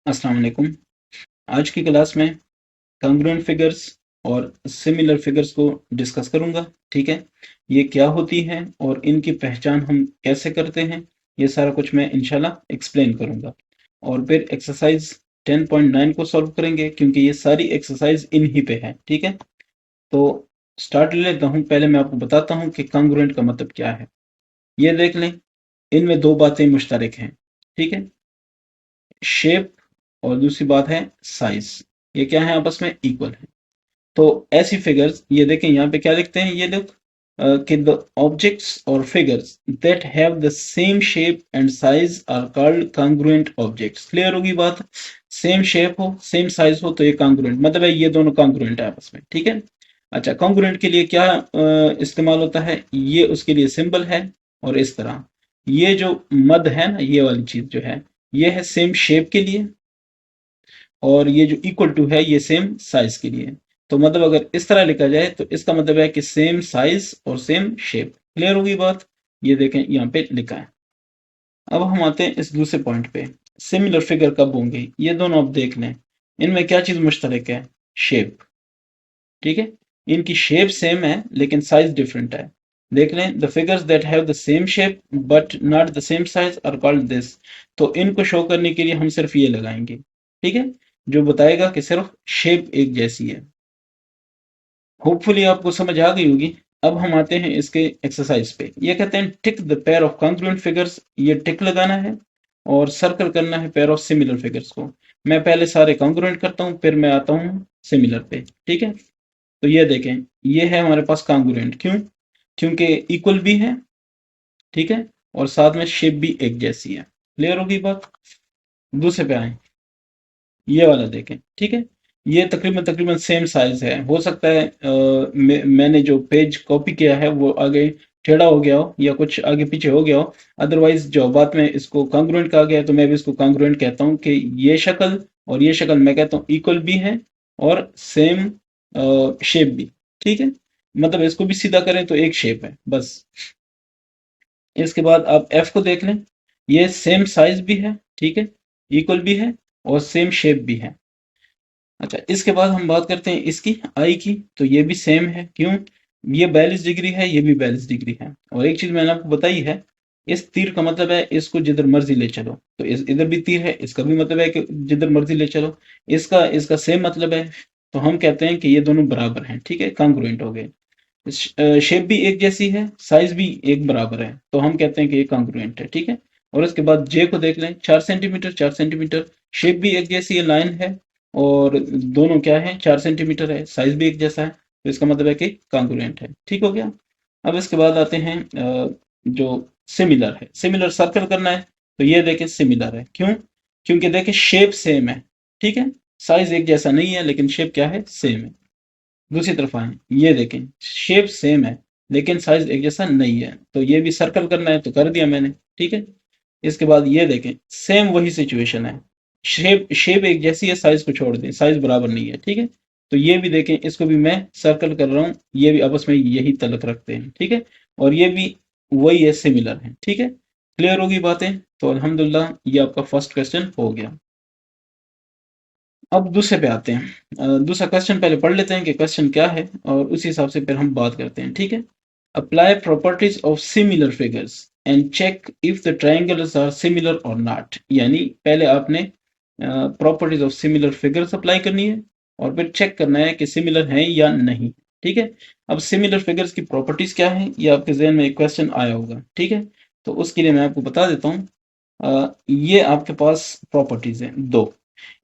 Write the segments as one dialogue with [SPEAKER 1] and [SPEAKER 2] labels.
[SPEAKER 1] अस्सलाम वालेकुम। आज की क्लास में कॉन्ग्रुएंट फिगर्स और सिमिलर फिगर्स को डिस्कस करूंगा। ठीक है, ये क्या होती हैं और इनकी पहचान हम कैसे करते हैं, ये सारा कुछ मैं इंशाल्लाह एक्सप्लेन करूंगा। और फिर एक्सरसाइज 10.9 को सॉल्व करेंगे क्योंकि ये सारी एक्सरसाइज इन ही पे है। ठीक है, तो स्टार्ट ले लेता हूँ। पहले मैं आपको बताता हूँ कि कॉन्ग्रुएंट का मतलब क्या है। ये देख लें, इनमें दो बातें मुश्तरक हैं। ठीक है, शेप और दूसरी बात है साइज। ये क्या है, आपस में इक्वल है। तो ऐसी फिगर्स, ये देखें यहाँ पे क्या लिखते हैं ये लोग, कि द ऑब्जेक्ट्स और figures that have the same shape and size are called congruent objects. Clear होगी बात। सेम शेप हो, सेम साइज हो तो ये कॉन्ग्रुएंट, मतलब है ये दोनों कॉन्ग्रुएंट है आपस में। ठीक है, अच्छा, कॉन्ग्रुएंट के लिए क्या इस्तेमाल होता है, ये उसके लिए सिंबल है। और इस तरह ये जो मद है ना, ये वाली चीज जो है, ये है सेम शेप के लिए, और ये जो इक्वल टू है ये सेम साइज के लिए। तो मतलब अगर इस तरह लिखा जाए तो इसका मतलब है कि सेम साइज और सेम शेप। क्लियर होगी बात। ये देखें यहाँ पे लिखा है। अब हम आते हैं इस दूसरे पॉइंट पे, सिमिलर फिगर कब होंगे। ये दोनों आप देख लें, इनमें क्या चीज मुश्तरक है, शेप। ठीक है, इनकी शेप सेम है लेकिन साइज डिफरेंट है। देख लें, the figures that have the same shape but not the same size are called this. तो इनको शो करने के लिए हम सिर्फ ये लगाएंगे। ठीक है, जो बताएगा कि सिर्फ शेप एक जैसी है। होपफुली आपको समझ आ गई होगी। अब हम आते हैं इसके एक्सरसाइज पे। ये कहते हैं tick the pair of congruent figures. ये टिक लगाना है और सर्कल करना है पेयर ऑफ सिमिलर फिगर्स को। मैं पहले सारे कॉन्ग्रुएंट करता हूँ, फिर मैं आता हूँ सिमिलर पे। ठीक है, तो ये देखें, ये है हमारे पास कॉन्ग्रुएंट। क्यों? क्योंकि इक्वल भी है। ठीक है, और साथ में शेप भी एक जैसी है। क्लियर होगी बात। दूसरे पे आए, ये वाला देखें। ठीक है, ये तकरीबन तकरीबन सेम साइज है। हो सकता है मैंने जो पेज कॉपी किया है वो आगे टेढ़ा हो गया हो या कुछ आगे पीछे हो गया हो। अदरवाइज जो बात में इसको कॉन्ग्रुएंट कहा गया है तो मैं भी इसको कॉन्ग्रुएंट कहता हूँ कि ये शक्ल और ये शक्ल मैं कहता हूँ इक्वल भी है और सेम शेप भी। ठीक है, मतलब इसको भी सीधा करें तो एक शेप है बस। इसके बाद आप एफ को देख लें, ये सेम साइज भी है। ठीक है, इक्वल भी है और सेम शेप भी है। अच्छा, इसके बाद हम बात करते हैं इसकी आई की। तो ये भी सेम है। क्यों? ये 42 डिग्री है, ये भी 42 डिग्री है। और एक चीज मैंने आपको बताई है, इस तीर का मतलब है इसको जिधर मर्जी ले चलो। तो इस इधर भी तीर है, इसका भी मतलब है कि जिधर मर्जी ले चलो। इसका इसका सेम मतलब है। तो हम कहते हैं कि ये दोनों बराबर हैं। ठीक है, कॉन्ग्रुएंट हो गए। शेप भी एक जैसी है, साइज भी एक बराबर है, तो हम कहते हैं कि ये कॉन्ग्रुएंट है। ठीक है, और उसके बाद जे को देख लें, 4 सेंटीमीटर 4 सेंटीमीटर, शेप भी एक जैसी है, लाइन है, और दोनों क्या है, 4 सेंटीमीटर है, साइज भी एक जैसा है, तो इसका मतलब है कि कॉन्ग्रुएंट है। ठीक हो गया। अब इसके बाद आते हैं जो सिमिलर है। सिमिलर सर्कल करना है, तो ये देखें सिमिलर है। क्यों? क्योंकि देखें शेप सेम है। ठीक है, साइज एक जैसा नहीं है लेकिन शेप क्या है, सेम है। दूसरी तरफ आए, ये देखें शेप सेम है लेकिन साइज एक जैसा नहीं है, तो ये भी सर्कल करना है तो कर दिया मैंने। ठीक है, इसके बाद ये देखें, सेम वही सिचुएशन है। शेप शेप एक जैसी है, साइज को छोड़ दें, साइज बराबर नहीं है। ठीक है, तो ये भी देखें, इसको भी मैं सर्कल कर रहा हूँ, ये भी आपस में यही तलक रखते हैं। ठीक है, और ये भी वही है, सिमिलर है। ठीक है, क्लियर होगी बातें। तो अल्हम्दुलिल्लाह ये आपका फर्स्ट क्वेश्चन हो गया। अब दूसरे पे आते हैं। दूसरा क्वेश्चन पहले पढ़ लेते हैं कि क्वेश्चन क्या है और उसी हिसाब से फिर हम बात करते हैं। ठीक है, apply properties of similar figures and check if the triangles are similar और नॉट। यानी पहले आपने properties of similar figures apply करनी है और फिर चेक करना है कि सिमिलर हैं या नहीं। ठीक है, अब सिमिलर फिगर्स की प्रॉपर्टीज क्या है, ये आपके जहन में एक क्वेश्चन आया होगा। ठीक है, तो उसके लिए मैं आपको बता देता हूँ। ये आपके पास प्रॉपर्टीज हैं दो।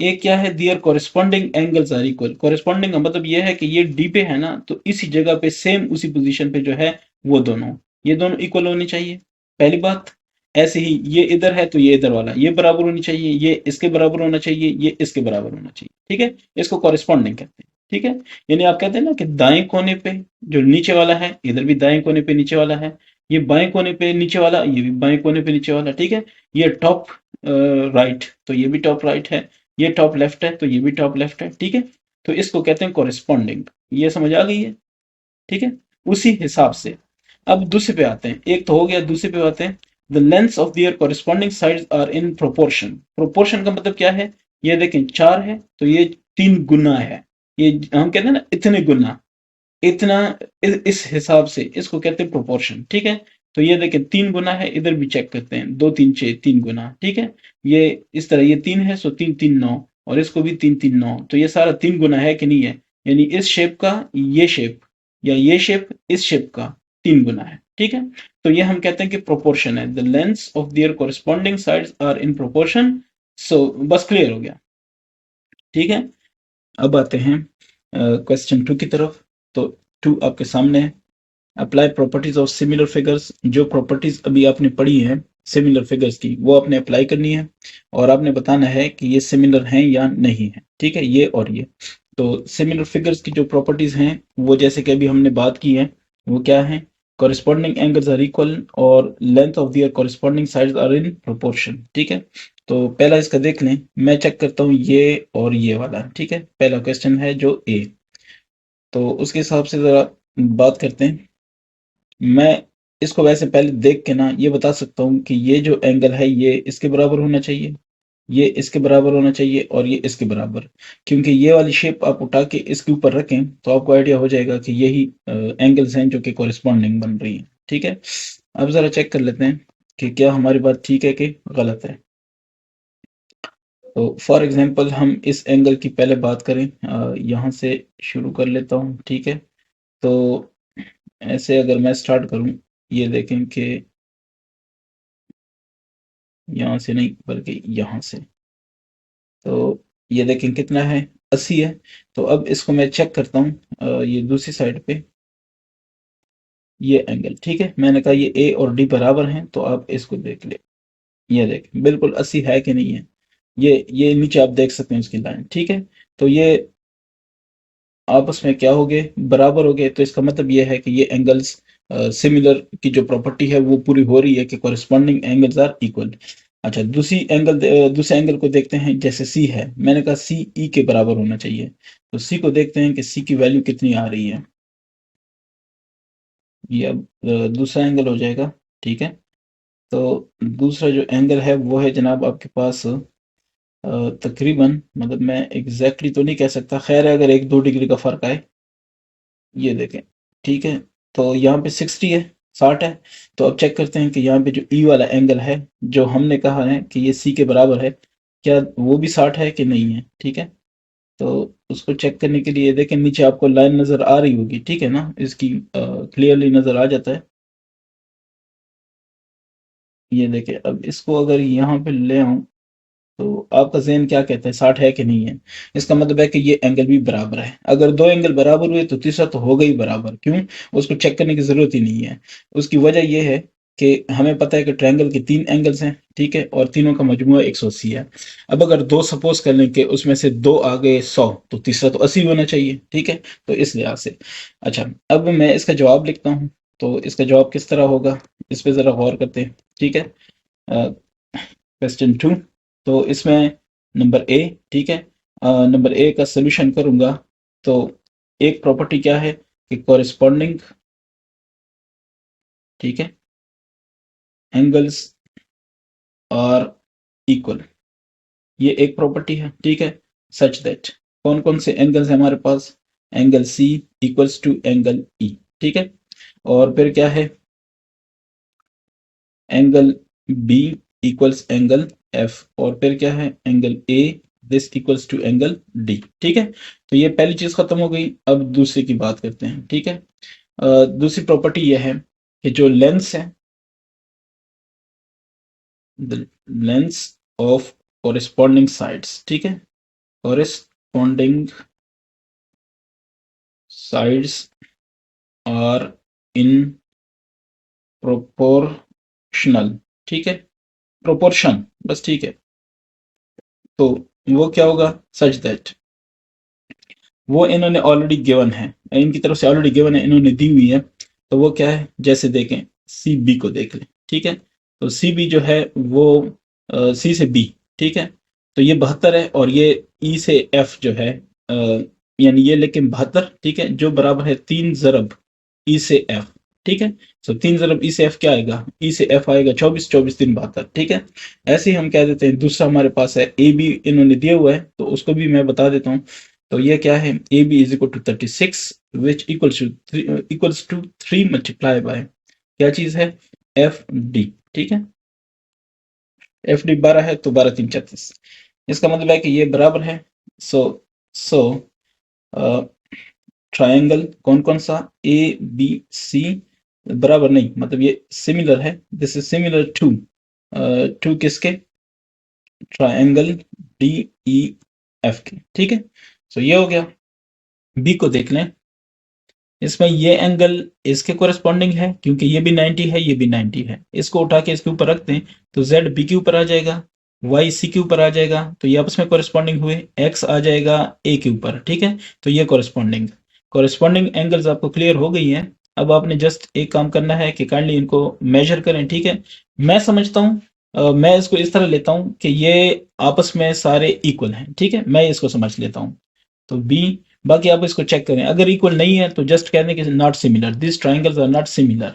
[SPEAKER 1] एक क्या है, their corresponding angles are equal. Corresponding का मतलब ये है कि ये डी पे है ना, तो इसी जगह पे सेम उसी पोजीशन पे जो है वो दोनों, ये दोनों इक्वल होने चाहिए। पहली बात। ऐसे ही ये इधर है तो ये इधर वाला ये बराबर होनी चाहिए, ये इसके बराबर होना चाहिए, ये इसके बराबर होना चाहिए। ठीक है, इसको कॉरेस्पॉन्डिंग कहते हैं। ठीक है, यानी आप कहते हैं ना कि दाएं कोने पे जो नीचे वाला है, इधर भी दाएं कोने पे नीचे वाला है, ये बाएं कोने पे नीचे वाला, ये भी बाएं कोने पे नीचे वाला। ठीक है, ये टॉप राइट तो ये भी टॉप राइट है, ये टॉप लेफ्ट है तो ये भी टॉप लेफ्ट है। ठीक है, तो इसको कहते हैं कॉरेस्पॉन्डिंग। ये समझ आ गई है। ठीक है, उसी हिसाब से अब दूसरे पे आते हैं। एक तो हो गया, दूसरे पे आते हैं। The length of their corresponding sides are in proportion. Proportion का मतलब क्या है, ये देखें 4 है तो ये 3 गुना है, ये हम कहते हैं ना इतने गुना, इतना इस हिसाब से इसको कहते हैं प्रोपोर्शन, ठीक है। तो ये देखें 3 गुना है, इधर भी चेक करते हैं, 2 3 6 3 गुना, ठीक है। ये इस तरह ये 3 है, सो 3 3 9, और इसको भी 3 3 9, तो ये सारा 3 गुना है कि नहीं है, यानी इस शेप का ये शेप या ये शेप इस शेप का 3 गुना है, ठीक है। तो ये हम कहते हैं कि प्रोपोर्शन है, the lengths of their corresponding sides are in proportion. So बस क्लियर हो गया, ठीक है। अब आते हैं क्वेश्चन 2 की तरफ। तो 2 आपके सामने है, apply properties of similar figures. जो प्रॉपर्टीज अभी आपने पढ़ी है सिमिलर फिगर्स की, वो आपने अप्लाई करनी है और आपने बताना है कि ये सिमिलर हैं या नहीं है, ठीक है, ये और ये। तो सिमिलर फिगर्स की जो प्रॉपर्टीज हैं वो जैसे कि अभी हमने बात की है, वो क्या है, कॉरेस्पॉन्डिंग एंगल्स आर इक्वल और length of their corresponding sides are in proportion, ठीक है। तो पहला इसका देख लें, मैं चेक करता हूँ ये और ये वाला, ठीक है। पहला क्वेश्चन है जो ए, तो उसके हिसाब से जरा बात करते हैं। मैं इसको वैसे पहले देख के ना ये बता सकता हूँ कि ये जो एंगल है ये इसके बराबर होना चाहिए, ये इसके बराबर होना चाहिए और ये इसके बराबर, क्योंकि ये वाली शेप आप उठा के इसके ऊपर रखें तो आपको आइडिया हो जाएगा कि यही एंगल्स हैं जो कि कॉरेस्पॉन्डिंग बन रही हैं, ठीक है। अब जरा चेक कर लेते हैं कि क्या हमारी बात ठीक है कि गलत है। तो फॉर एग्जांपल हम इस एंगल की पहले बात करें, यहाँ से शुरू कर लेता हूँ, ठीक है। तो ऐसे अगर मैं स्टार्ट करूँ, ये देखें कि यहाँ से नहीं बल्कि यहाँ से, तो ये देखें कितना है, 80 है। तो अब इसको मैं चेक करता हूँ ये दूसरी साइड पे ये एंगल, ठीक है। मैंने कहा ये ए और डी बराबर हैं, तो आप इसको देख ले, ये देखें बिल्कुल 80 है कि नहीं है। ये नीचे आप देख सकते हैं उसकी लाइन, ठीक है। तो ये आपस में क्या हो गए, बराबर हो गए, तो इसका मतलब ये है कि ये एंगल्स सिमिलर की जो प्रॉपर्टी है वो पूरी हो रही है कि कॉरेस्पॉन्डिंग एंगल्स आर इक्वल। अच्छा, दूसरे एंगल को देखते हैं, जैसे सी है, मैंने कहा सी ई के बराबर होना चाहिए, तो सी को देखते हैं कि सी की वैल्यू कितनी आ रही है। ये अब दूसरा एंगल हो जाएगा, ठीक है। तो दूसरा जो एंगल है वो है जनाब आपके पास तकरीबन, मतलब मैं एग्जैक्टली तो नहीं कह सकता, खैर है अगर 1-2 डिग्री का फर्क आए, ये देखें, ठीक है। तो यहाँ पे 60 है, 60 है। तो अब चेक करते हैं कि यहाँ पे जो ई वाला एंगल है, जो हमने कहा है कि ये सी के बराबर है, क्या वो भी 60 है कि नहीं है, ठीक है। तो उसको चेक करने के लिए देखें, नीचे आपको लाइन नजर आ रही होगी, ठीक है ना, इसकी क्लियरली नजर आ जाता है। ये देखें, अब इसको अगर यहाँ पे ले आऊं, तो आपका ज़हन क्या कहता है, 60 है कि नहीं है। इसका मतलब है कि ये एंगल भी बराबर है। अगर दो एंगल बराबर हुए तो तीसरा तो होगा ही बराबर, क्यों, उसको चेक करने की जरूरत ही नहीं है। उसकी वजह यह है कि हमें पता है कि ट्रायंगल के 3 एंगल्स हैं, ठीक है, और तीनों का मजमुआ 180 है। अब अगर दो सपोज कर लें कि उसमें से दो आ गए 100, तो तीसरा तो 80 होना चाहिए, ठीक है। तो इस लिहाज से, अच्छा, अब मैं इसका जवाब लिखता हूँ। तो इसका जवाब किस तरह होगा, इस पे जरा गौर करते हैं, ठीक है। क्वेश्चन 2, तो इसमें नंबर ए, ठीक है, नंबर ए का सोल्यूशन करूंगा। तो एक प्रॉपर्टी क्या है कि कॉरेस्पॉन्डिंग, ठीक है, एंगल्स आर इक्वल, ये एक प्रॉपर्टी है, ठीक है। सच दैट कौन कौन से एंगल्स हैं हमारे पास, angle C equals to angle E, ठीक है। और फिर क्या है, angle B equals angle F, और फिर क्या है, angle A this equals to angle D, ठीक है। तो ये पहली चीज खत्म हो गई। अब दूसरी की बात करते हैं, ठीक है। दूसरी प्रॉपर्टी यह है कि जो लेंस है, the lengths of corresponding sides, ठीक है, corresponding sides are in proportional, ठीक है, प्रोपोर्शन बस, ठीक है। तो वो क्या होगा, सच दैट, वो इन्होंने ऑलरेडी गिवन है, इनकी तरफ से ऑलरेडी गिवन है, इन्होंने दी हुई है। तो वो क्या है, जैसे देखें सी बी को देख लें, ठीक है। तो सी बी जो है वो सी से बी, ठीक है। तो ये 72 है, और ये ई से एफ जो है यानी ये लेकिन 72, ठीक है, जो बराबर है 3 ज़रब ई से एफ, ठीक है। सो 3 ज़रब ई से एफ क्या आएगा, ई से एफ आएगा 24, 24 3 72, ठीक है। ऐसे ही हम कह देते हैं दूसरा हमारे पास है ए बी, इन्होंने दिया हुआ है तो उसको भी मैं बता देता हूँ। तो ये क्या है, A B is equal to 36 which equals to 3 multiply by क्या चीज है, एफ डी, ठीक है। एफ डी 12 है तो 12 3 36, इसका मतलब है कि ये बराबर है। सो सो ट्रायंगल कौन कौन सा, ए बी सी बराबर नहीं, मतलब ये सिमिलर है, this is similar to to किसके, ट्रायंगल डी ई एफ के, ठीक है। सो ये हो गया। बी को देख लें, इसमें ये एंगल इसके कोरेस्पॉन्डिंग है क्योंकि ये भी 90 है, ये भी 90 है, इसको उठा के इसके ऊपर रख दें तो z b के ऊपर आ जाएगा, y c के ऊपर आ जाएगा, तो ये आपस में कोरेस्पॉन्डिंग हुए, x आ जाएगा a के ऊपर, ठीक है। तो ये कोरेस्पॉन्डिंग एंगल्स आपको क्लियर हो गई हैं। अब आपने जस्ट एक काम करना है कि काइंडली इनको मेजर करें, ठीक है। मैं समझता हूँ, मैं इसको इस तरह लेता हूँ कि ये आपस में सारे इक्वल हैं, ठीक है, मैं इसको समझ लेता हूँ। तो बी, बाकी आप इसको चेक करें, अगर इक्वल नहीं है तो जस्ट कहने कि not similar, this triangles are not similar,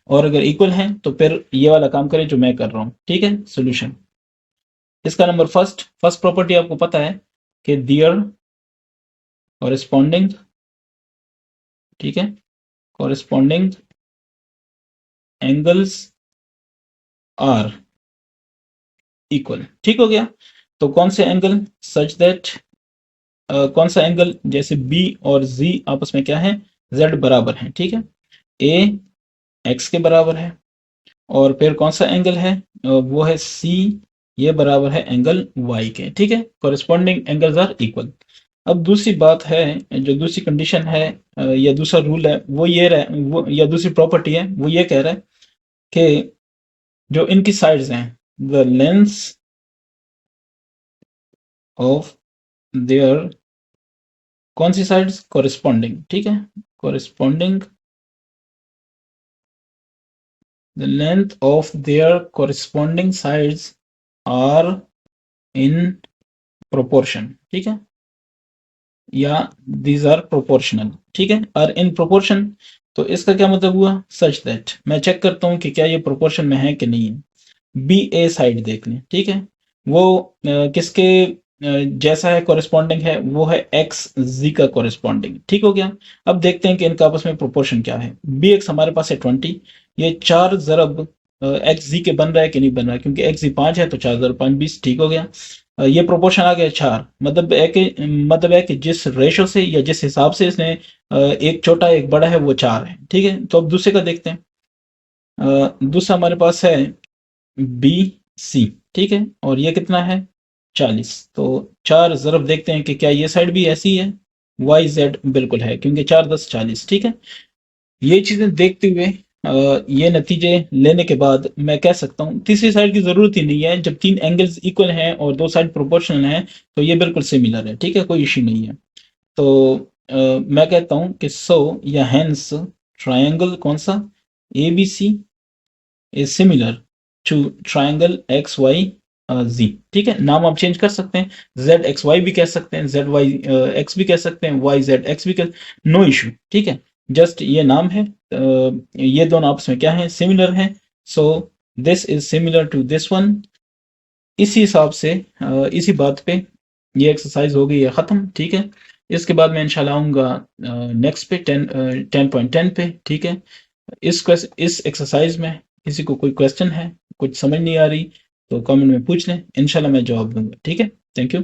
[SPEAKER 1] और अगर इक्वल हैं तो फिर ये वाला काम करें जो मैं कर रहा हूं, ठीक है। सॉल्यूशन, इसका नंबर फर्स्ट प्रॉपर्टी आपको पता है कि देयर कॉरेस्पॉन्डिंग, ठीक है, कॉरेस्पॉन्डिंग एंगल्स आर इक्वल, ठीक हो गया। तो कौन से एंगल, सच दैट कौन सा एंगल, जैसे बी और जी आपस में क्या है, जेड बराबर है, ठीक है, ए एक्स के बराबर है, और फिर कौन सा एंगल है, वो है सी, ये बराबर है एंगल वाई के, ठीक है। Corresponding angles are equal. अब दूसरी बात है, जो दूसरी कंडीशन है या दूसरा रूल है वो ये वो या दूसरी प्रॉपर्टी है वो ये कह रहा है कि जो इनकी साइड्स हैं, द लेंस ऑफ देयर, कौन सी साइड्स, कॉरेस्पॉन्डिंग, ठीक है, corresponding, the length of their corresponding sides are in proportion, ठीक है, या दीज आर प्रोपोर्शनल, ठीक है, आर इन प्रोपोर्शन। तो इसका क्या मतलब हुआ, सच दैट मैं चेक करता हूं कि क्या ये प्रोपोर्शन में है कि नहीं है। बी ए साइड देख लें, ठीक है, वो किसके जैसा है, कॉरेस्पॉन्डिंग है, वो है एक्स जी का कॉरेस्पॉन्डिंग, ठीक हो गया। अब देखते हैं कि इनका आपस में प्रोपोर्शन क्या है। बी एक्स हमारे पास है 20, ये 4 ज़रब एक्स जी के बन रहा है कि नहीं बन रहा है, क्योंकि एक्स जी 5 है तो 4 ज़रब 5 20, ठीक हो गया। ये प्रोपोर्शन आ गया 4, मतलब है कि जिस रेशो से या जिस हिसाब से इसने एक छोटा एक बड़ा है वो 4 है, ठीक है। तो अब दूसरे का देखते हैं। दूसरा हमारे पास है बी सी, ठीक है, और ये कितना है 40, तो 4 ज़रब देखते हैं कि क्या ये साइड भी ऐसी है, वाई जेड बिल्कुल है क्योंकि 4 10 40, ठीक है। ये चीजें देखते हुए ये नतीजे लेने के बाद मैं कह सकता हूँ तीसरी साइड की जरूरत ही नहीं है, जब 3 एंगल्स इक्वल हैं और 2 साइड प्रोपोर्शनल हैं तो ये बिल्कुल सिमिलर है, ठीक है, कोई इश्यू नहीं है। तो मैं कहता हूँ कि सो या हेंस ट्रायंगल कौन सा, A B C is similar to triangle X Y Z, ठीक है। नाम आप चेंज कर सकते हैं, जेड एक्स वाई भी कह सकते हैं, जेड वाई एक्स भी कह सकते हैं, वाई जेड एक्स भी कह, नो इशू, ठीक है। जस्ट ये नाम है, ये दोनों आपस में क्या है, सिमिलर हैं। So this is similar to this one. इसी हिसाब से इसी बात पे ये एक्सरसाइज हो गई है ख़त्म, ठीक है। इसके बाद मैं इंशाल्लाह आऊँगा नेक्स्ट पे 10.10 पे, ठीक है। इस एक्सरसाइज में किसी को कोई क्वेश्चन है, कुछ समझ नहीं आ रही तो कमेंट में पूछ लें, इंशाल्लाह मैं जवाब दूंगा, ठीक है। Thank you.